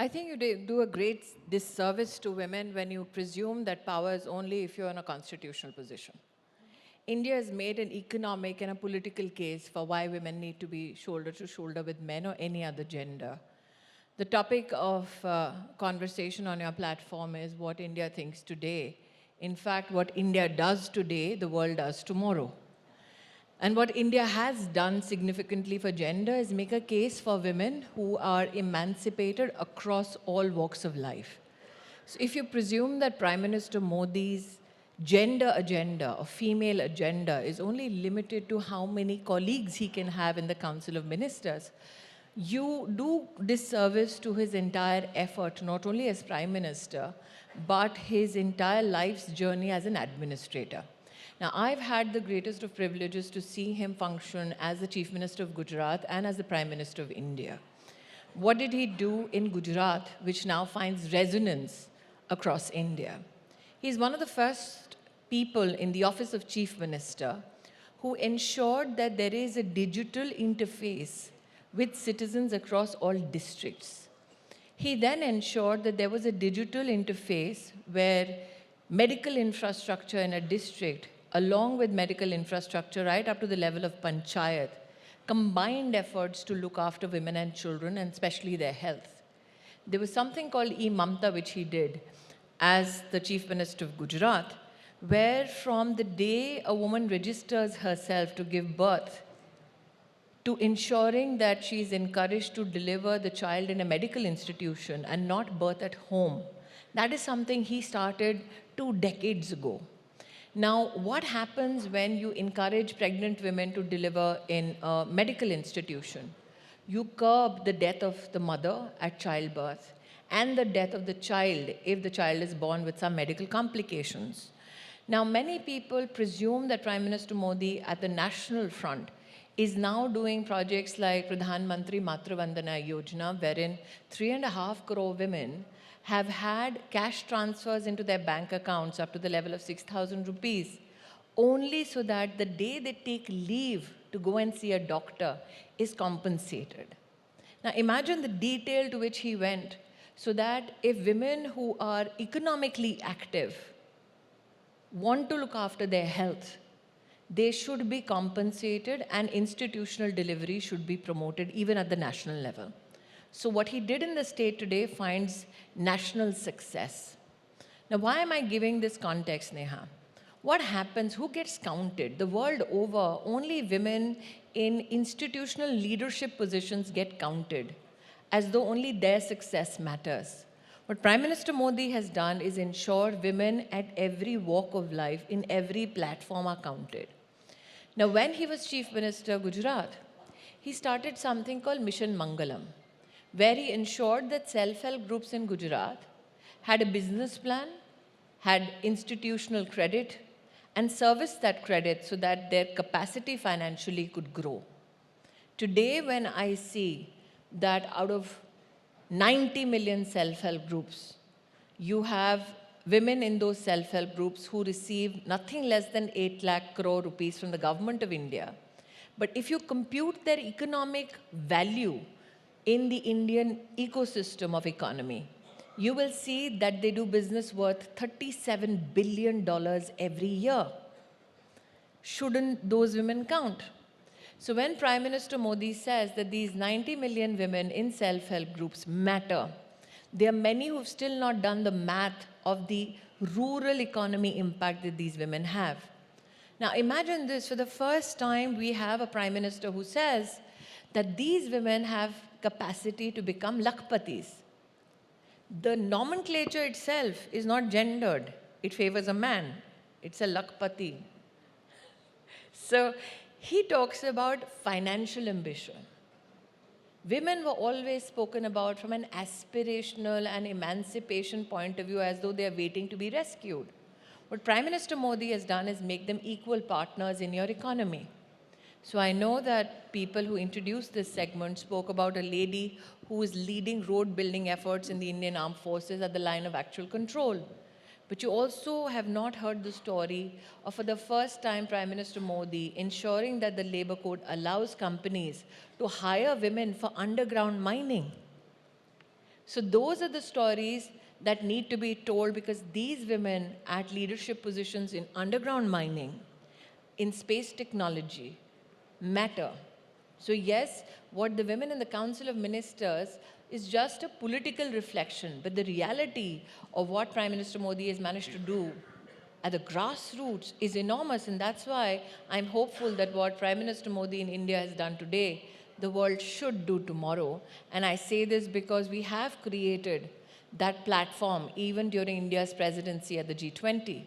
I think you do a great disservice to women when you presume that power is only if you're in a constitutional position. India has made an economic and a political case for why women need to be shoulder to shoulder with men or any other gender. The topic of conversation on your platform is what India thinks today. In fact, what India does today, the world does tomorrow. And what India has done significantly for gender is make a case for women who are emancipated across all walks of life. So if you presume that Prime Minister Modi's gender agenda or female agenda is only limited to how many colleagues he can have in the Council of Ministers, you do disservice to his entire effort, not only as Prime Minister, but his entire life's journey as an administrator. Now, I've had the greatest of privileges to see him function as the Chief Minister of Gujarat and as the Prime Minister of India. What did he do in Gujarat, which now finds resonance across India? He's one of the first people in the office of Chief Minister who ensured that there is a digital interface with citizens across all districts. He then ensured that there was a digital interface where medical infrastructure in a district, along with medical infrastructure right up to the level of panchayat, combined efforts to look after women and children, and especially their health. There was something called e-Mamta, which he did as the Chief Minister of Gujarat, where from the day a woman registers herself to give birth, to ensuring that she is encouraged to deliver the child in a medical institution and not birth at home. That is something he started 2 decades ago. Now, what happens when you encourage pregnant women to deliver in a medical institution? You curb the death of the mother at childbirth and the death of the child if the child is born with some medical complications. Now, many people presume that Prime Minister Modi at the national front is now doing projects like Pradhan Mantri Matra Vandana Yojana, wherein 3.5 crore women have had cash transfers into their bank accounts up to the level of 6,000 rupees, only so that the day they take leave to go and see a doctor is compensated. Now imagine the detail to which he went, so that if women who are economically active want to look after their health, they should be compensated and institutional delivery should be promoted even at the national level. So what he did in the state today finds national success. Now, why am I giving this context, Neha? What happens? Who gets counted? The world over, only women in institutional leadership positions get counted, as though only their success matters. What Prime Minister Modi has done is ensure women at every walk of life, in every platform, are counted. Now, when he was Chief Minister of Gujarat, he started something called Mission Mangalam, where he ensured that self-help groups in Gujarat had a business plan, had institutional credit, and serviced that credit so that their capacity financially could grow. Today, when I see that out of 90 million self-help groups, you have women in those self-help groups who receive nothing less than 8 lakh crore rupees from the government of India. But if you compute their economic value in the Indian ecosystem of economy, you will see that they do business worth $37 billion every year. Shouldn't those women count? So when Prime Minister Modi says that these 90 million women in self-help groups matter, there are many who've still not done the math of the rural economy impact that these women have. Now imagine this, for the first time we have a Prime Minister who says that these women have capacity to become lakpatis. The nomenclature itself is not gendered. It favors a man. It's a lakpati. So he talks about financial ambition. Women were always spoken about from an aspirational and emancipation point of view, as though they are waiting to be rescued. What Prime Minister Modi has done is make them equal partners in your economy. So I know that people who introduced this segment spoke about a lady who is leading road building efforts in the Indian Armed Forces at the line of actual control. But you also have not heard the story of, for the first time, Prime Minister Modi ensuring that the labor code allows companies to hire women for underground mining. So those are the stories that need to be told, because these women at leadership positions in underground mining, in space technology, matter. So yes, what the women in the Council of Ministers is just a political reflection, but the reality of what Prime Minister Modi has managed to do at the grassroots is enormous, and that's why I'm hopeful that what Prime Minister Modi in India has done today, the world should do tomorrow. And I say this because we have created that platform even during India's presidency at the G20.